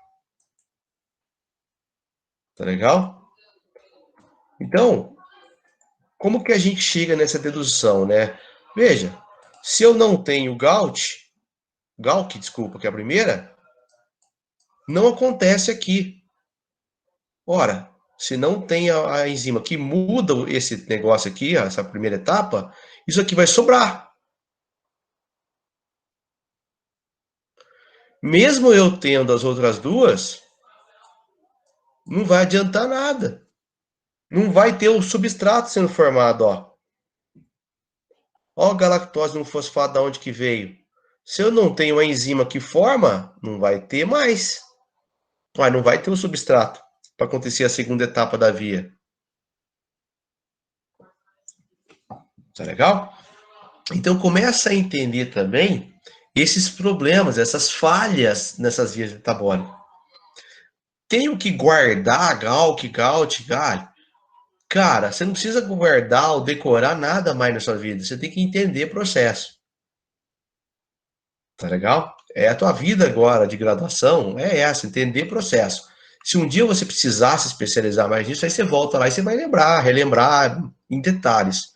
Tá legal? Então, como que a gente chega nessa dedução, né? Veja, se eu não tenho Galk, desculpa, que é a primeira, não acontece aqui. Ora, se não tem a enzima que muda esse negócio aqui, essa primeira etapa, isso aqui vai sobrar. Mesmo eu tendo as outras duas, não vai adiantar nada. Não vai ter o substrato sendo formado, ó. Ó a galactose no fosfato da onde que veio. Se eu não tenho a enzima que forma, não vai ter mais. Não vai ter o substrato para acontecer a segunda etapa da via. Tá legal? Então começa a entender também esses problemas, essas falhas nessas vias metabólicas. Tenho que guardar Galk, Gaut, Galho. Cara, você não precisa guardar ou decorar nada mais na sua vida. Você tem que entender o processo. Tá legal? É a tua vida agora de graduação, é essa, entender processo. Se um dia você precisar se especializar mais nisso, aí você volta lá e você vai lembrar, relembrar em detalhes,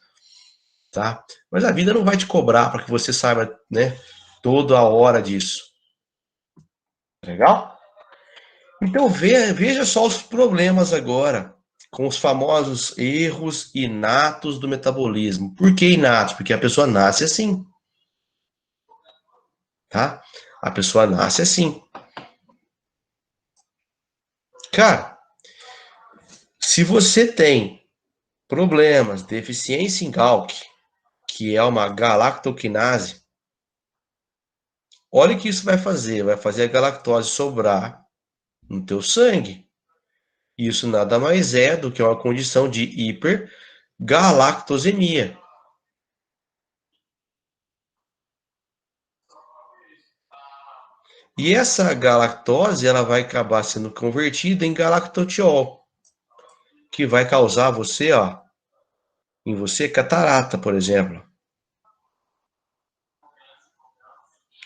tá? Mas a vida não vai te cobrar para que você saiba, né, toda a hora disso. Legal? Então veja só os problemas agora com os famosos erros inatos do metabolismo. Por que inatos? Porque a pessoa nasce assim, tá? A pessoa nasce assim. Cara, se você tem problemas, deficiência em Galk, que é uma galactoquinase, olha o que isso vai fazer. Vai fazer a galactose sobrar no teu sangue. Isso nada mais é do que uma condição de hipergalactosemia. E essa galactose ela vai acabar sendo convertida em galactotiol, que vai causar você, ó, em você catarata, por exemplo.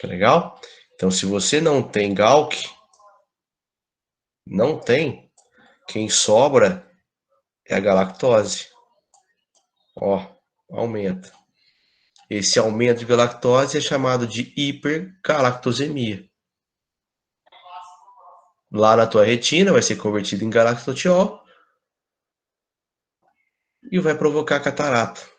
Tá legal? Então, se você não tem Galk, não tem, quem sobra é a galactose. Ó, aumenta. Esse aumento de galactose é chamado de hipergalactosemia. Lá na tua retina vai ser convertido em galactotiol e vai provocar catarata.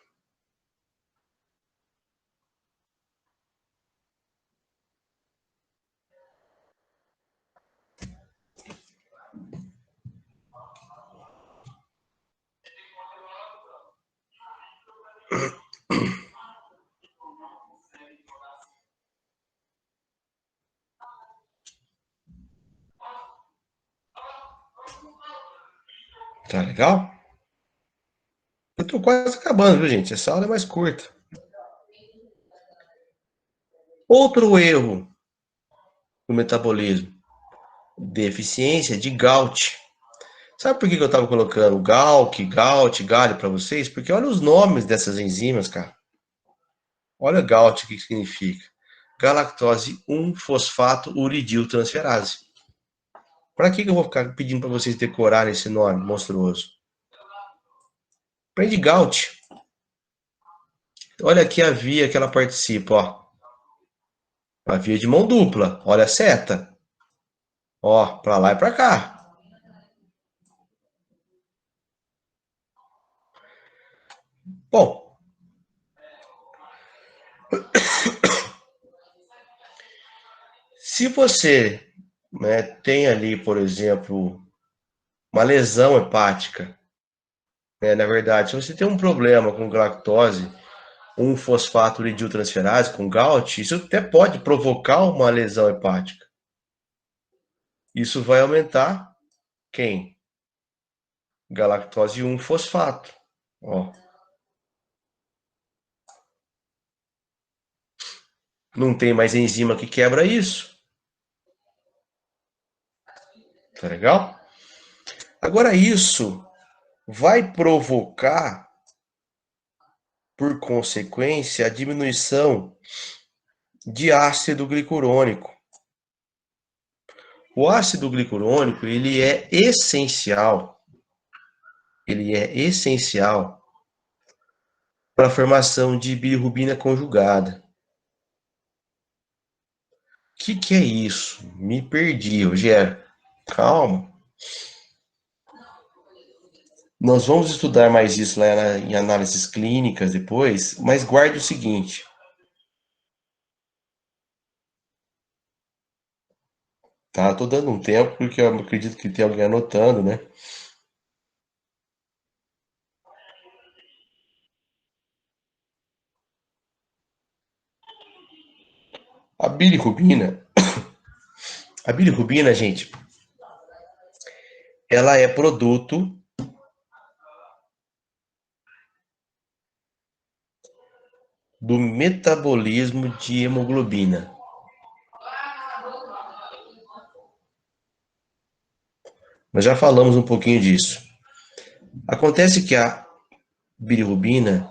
Tá legal? Eu tô quase acabando, viu, gente? Essa aula é mais curta. Outro erro do metabolismo: deficiência de GALT. Sabe por que eu estava colocando GALC, GALT, galho para vocês? Porque olha os nomes dessas enzimas, cara. Olha GALT o que significa. Galactose 1-fosfato uridiltransferase. Para que eu vou ficar pedindo para vocês decorarem esse nome monstruoso? Aprende GALT. Olha aqui a via que ela participa, ó. A via de mão dupla. Olha a seta. Ó, para lá e para cá. Bom, se você, né, tem ali, por exemplo, uma lesão hepática, né, na verdade, se você tem um problema com galactose, um fosfato lidiltransferase, com GALT, isso até pode provocar uma lesão hepática. Isso vai aumentar quem? Galactose 1-fosfato. Ó, não tem mais enzima que quebra isso. Tá legal? Agora isso vai provocar, por consequência, a diminuição de ácido glicurônico. O ácido glicurônico, ele é essencial para a formação de bilirrubina conjugada. Que é isso? Me perdi, Rogério. Calma. Nós vamos estudar mais isso lá em análises clínicas depois, mas guarde o seguinte. Tá? Tô dando um tempo porque eu acredito que tem alguém anotando, né? bilirrubina, a bilirrubina, gente, ela é produto do metabolismo de hemoglobina. Nós já falamos um pouquinho disso. Acontece que a bilirrubina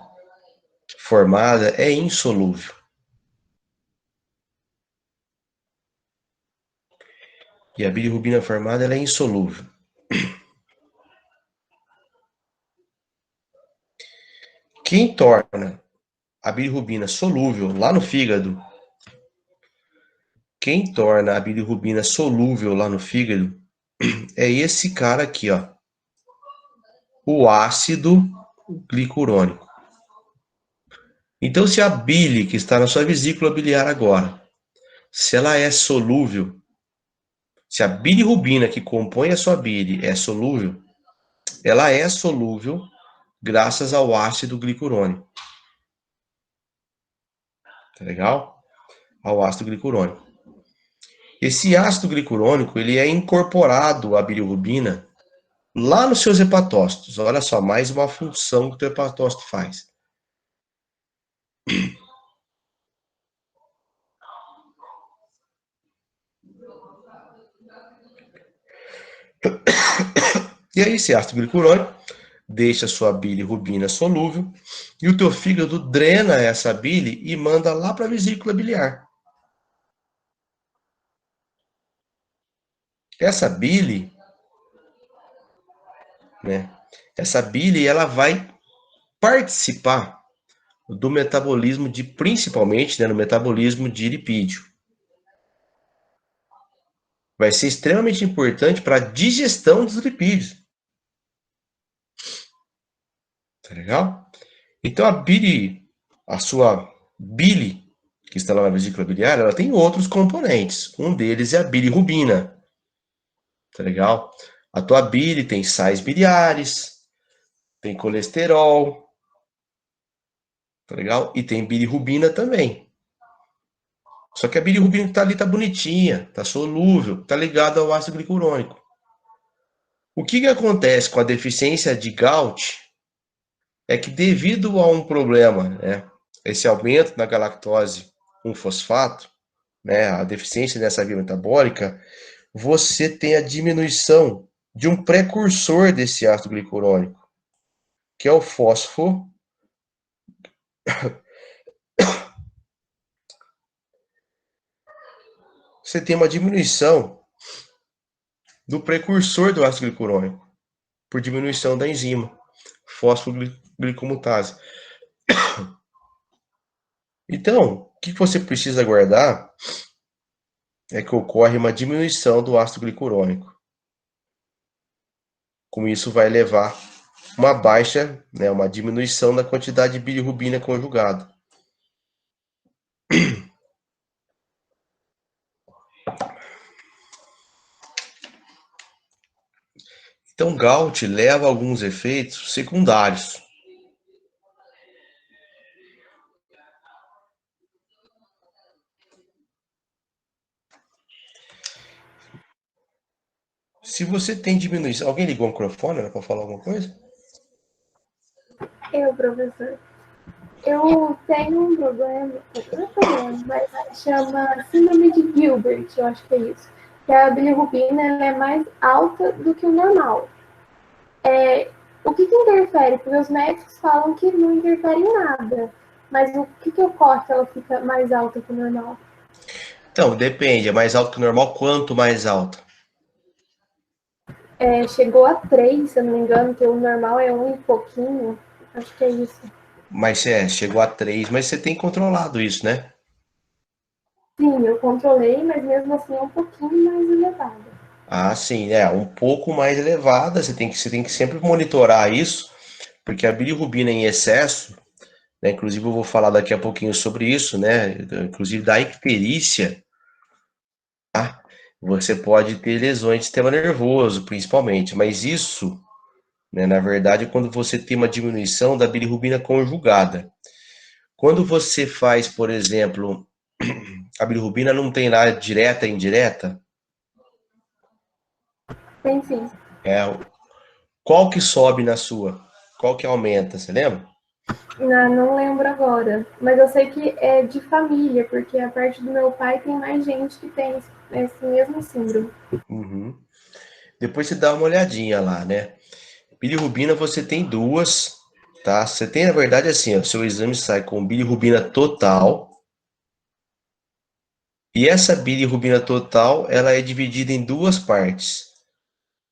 formada é insolúvel. E a bilirrubina formada ela é insolúvel. Quem torna a bilirrubina solúvel lá no fígado, quem torna a bilirrubina solúvel lá no fígado é esse cara aqui, ó, o ácido glicurônico. Então, se a bile que está na sua vesícula biliar agora, se ela é solúvel, se a bilirrubina que compõe a sua bile é solúvel, ela é solúvel graças ao ácido glicurônico. Tá legal? Ao ácido glicurônico. Esse ácido glicurônico, ele é incorporado à bilirrubina lá nos seus hepatócitos. Olha só, mais uma função que o teu hepatócito faz. E aí, esse ácido glicurônico deixa a sua bilirrubina solúvel e o teu fígado drena essa bile e manda lá para a vesícula biliar. Essa bile, né? Essa bile, ela vai participar do metabolismo de, principalmente, né, no metabolismo de lipídio. Vai ser extremamente importante para a digestão dos lipídios. Tá legal? Então a sua bile, que está lá na vesícula biliar, ela tem outros componentes. Um deles é a bilirrubina. Tá legal? A tua bile tem sais biliares, tem colesterol, tá legal? E tem bilirrubina também. Só que a bilirrubina que tá ali tá bonitinha, tá solúvel, tá ligada ao ácido glicurônico. O que acontece com a deficiência de Gaut é que devido a um problema, né, esse aumento na galactose 1-fosfato, né, a deficiência nessa via metabólica, você tem a diminuição de um precursor desse ácido glicurônico, que é o fósforo. Você tem uma diminuição do precursor do ácido glicurônico, por diminuição da enzima, fosfoglicomutase. Então, o que você precisa guardar é que ocorre uma diminuição do ácido glicurônico. Com isso vai levar uma baixa, né, uma diminuição da quantidade de bilirrubina conjugada. Então, Gaut leva a alguns efeitos secundários. Se você tem diminuição... Alguém ligou o microfone para falar alguma coisa?
Professor. Eu tenho um problema, não é problema, mas chama síndrome de Gilbert, eu acho que é isso. Que a bilirrubina é mais alta do que o normal. O que interfere? Porque os médicos falam que não interfere em nada. Mas o que ocorre que ela fica mais alta que o normal?
Então, depende. É mais alto que o normal. Quanto mais alta?
Chegou a 3, se eu não me engano, que o normal é 1 e pouquinho. Acho que é isso.
Mas chegou a 3, mas você tem controlado isso, né?
Sim, eu controlei, mas mesmo assim é um pouquinho mais elevada.
Ah, sim, um pouco mais elevada. Você tem que sempre monitorar isso, porque a bilirrubina em excesso, né, inclusive eu vou falar daqui a pouquinho sobre isso, né? Inclusive da icterícia, tá? Você pode ter lesões de sistema nervoso, principalmente, mas isso, né, na verdade, é quando você tem uma diminuição da bilirrubina conjugada. Quando você faz, por exemplo, A bilirrubina não tem lá direta e indireta?
Tem sim.
Qual que sobe na sua? Qual que aumenta, você lembra?
Não lembro agora, mas eu sei que é de família, porque a parte do meu pai tem mais gente que tem esse mesmo síndrome.
Uhum. Depois você dá uma olhadinha lá, né? Bilirrubina você tem duas, tá? Você tem, na verdade, assim, ó, seu exame sai com bilirrubina total. E essa bilirrubina total, ela é dividida em duas partes,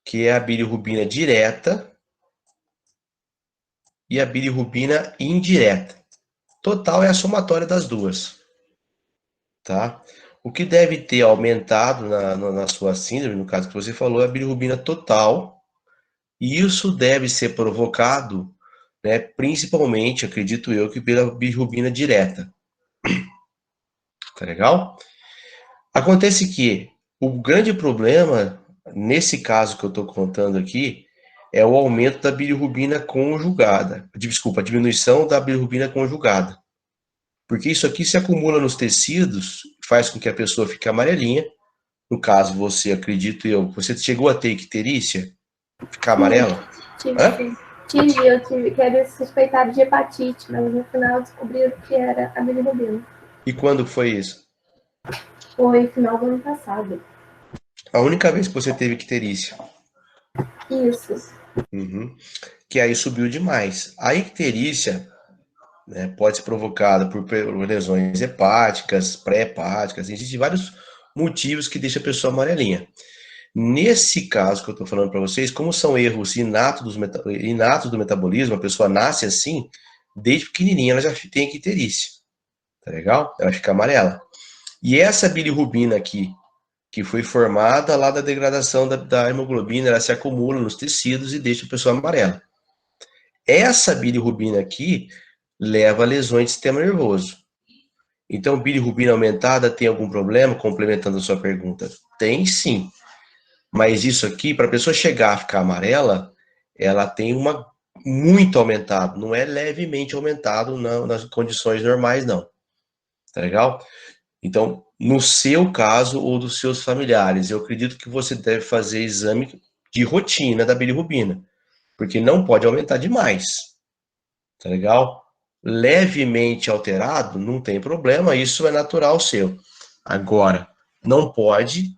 que é a bilirrubina direta e a bilirrubina indireta. Total é a somatória das duas, tá? O que deve ter aumentado na sua síndrome, no caso que você falou, é a bilirrubina total. E isso deve ser provocado, né, principalmente, acredito eu, que pela bilirrubina direta. Tá legal? Acontece que o grande problema, nesse caso que eu estou contando aqui, é o aumento da bilirrubina conjugada. Desculpa, a diminuição da bilirrubina conjugada. Porque isso aqui se acumula nos tecidos, faz com que a pessoa fique amarelinha. No caso, você, acredito eu, você chegou a ter icterícia? Ficar
Sim,
amarela?
tive
Hã?
sim. Eu tive, que era suspeitado de hepatite, mas no final descobriram que era a bilirrubina.
E quando foi isso?
Foi final do ano passado.
A única vez que você teve icterícia.
Isso.
Uhum. Que aí subiu demais. A icterícia, né, pode ser provocada por lesões hepáticas, pré-hepáticas, existem vários motivos que deixam a pessoa amarelinha. Nesse caso que eu estou falando para vocês, como são erros inatos do metabolismo, a pessoa nasce assim, desde pequenininha ela já tem icterícia, tá legal? Ela fica amarela. E essa bilirrubina aqui, que foi formada lá da degradação da hemoglobina, ela se acumula nos tecidos e deixa a pessoa amarela. Essa bilirrubina aqui leva a lesões do sistema nervoso. Então, bilirrubina aumentada tem algum problema? Complementando a sua pergunta. Tem sim. Mas isso aqui, para a pessoa chegar a ficar amarela, ela tem uma muito aumentado, não é levemente aumentado nas condições normais, não. Tá legal? Então, no seu caso ou dos seus familiares, eu acredito que você deve fazer exame de rotina da bilirrubina, porque não pode aumentar demais. Tá legal? Levemente alterado, não tem problema, isso é natural seu. Agora, não pode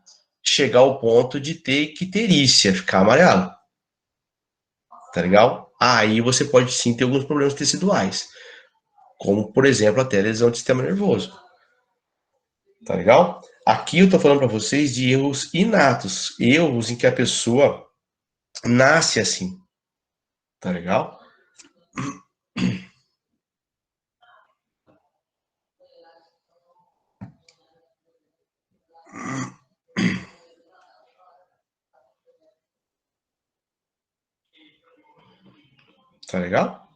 chegar ao ponto de ter icterícia, ficar amarelo. Tá legal? Aí você pode sim ter alguns problemas teciduais, como, por exemplo, até lesão do sistema nervoso. Tá legal? Aqui eu tô falando para vocês de erros inatos, erros em que a pessoa nasce assim. Tá legal? Tá legal?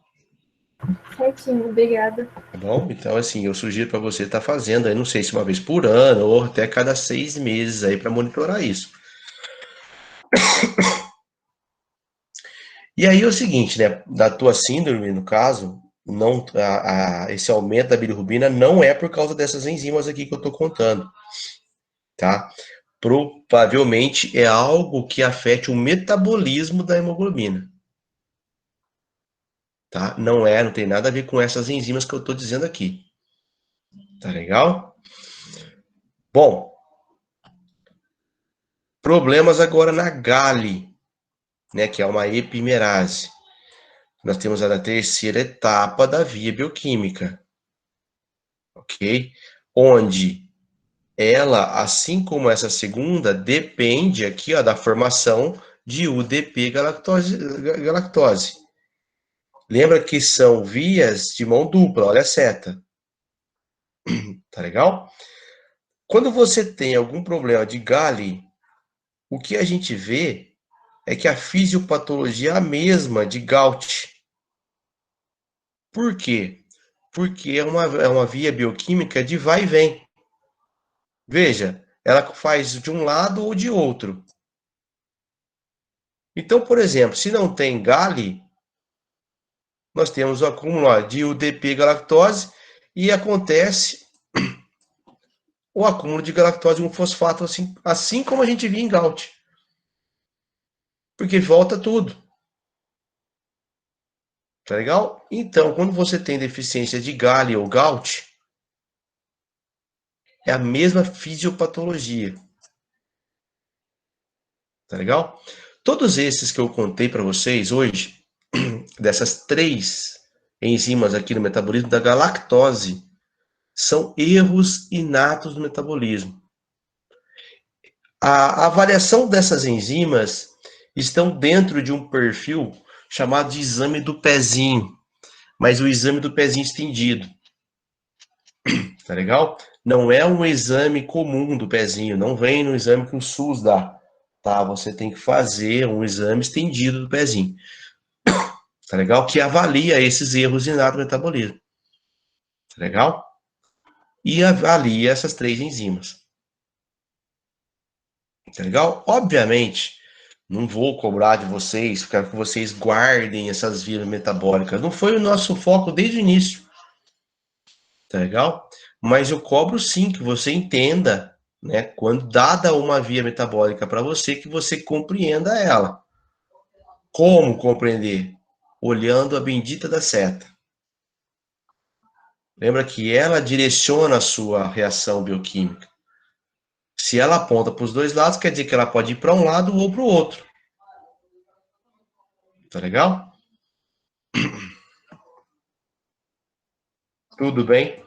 Certinho, obrigada.
Tá bom? Então, assim, eu sugiro para você estar fazendo aí, não sei se uma vez por ano ou até cada 6 meses aí para monitorar isso. E aí é o seguinte, né? Da tua síndrome, no caso, não, esse aumento da bilirrubina não é por causa dessas enzimas aqui que eu tô contando, tá? Provavelmente é algo que afete o metabolismo da hemoglobina, tá? Não tem nada a ver com essas enzimas que eu tô dizendo aqui. Tá legal? Bom, problemas agora na GALI, né, que é uma epimerase. Nós temos a terceira etapa da via bioquímica, ok? Onde ela, assim como essa segunda, depende aqui ó, da formação de UDP galactose. Lembra que são vias de mão dupla, olha a seta. Tá legal? Quando você tem algum problema de GALI, o que a gente vê é que a fisiopatologia é a mesma de Gout. Por quê? Porque é uma via bioquímica de vai e vem. Veja, ela faz de um lado ou de outro. Então, por exemplo, se não tem GALI, nós temos o acúmulo de UDP galactose e acontece o acúmulo de galactose 1-fosfato, assim como a gente via em gout. Porque volta tudo. Tá legal? Então, quando você tem deficiência de galho ou gout, é a mesma fisiopatologia. Tá legal? Todos esses que eu contei para vocês hoje, dessas 3 enzimas aqui no metabolismo da galactose, são erros inatos do metabolismo. A avaliação dessas enzimas estão dentro de um perfil chamado de exame do pezinho, mas o exame do pezinho estendido. Tá legal? Não é um exame comum do pezinho, não vem no exame que o SUS dá. Tá? Você tem que fazer um exame estendido do pezinho. Tá legal? Que avalia esses erros inatos do metabolismo. Tá legal? E avalia essas 3 enzimas. Tá legal? Obviamente, não vou cobrar de vocês, quero que vocês guardem essas vias metabólicas. Não foi o nosso foco desde o início. Tá legal? Mas eu cobro sim que você entenda, né, quando dada uma via metabólica para você, que você compreenda ela. Como compreender? Olhando a bendita da seta. Lembra que ela direciona a sua reação bioquímica. Se ela aponta para os dois lados, quer dizer que ela pode ir para um lado ou para o outro. Tá legal? Tudo bem?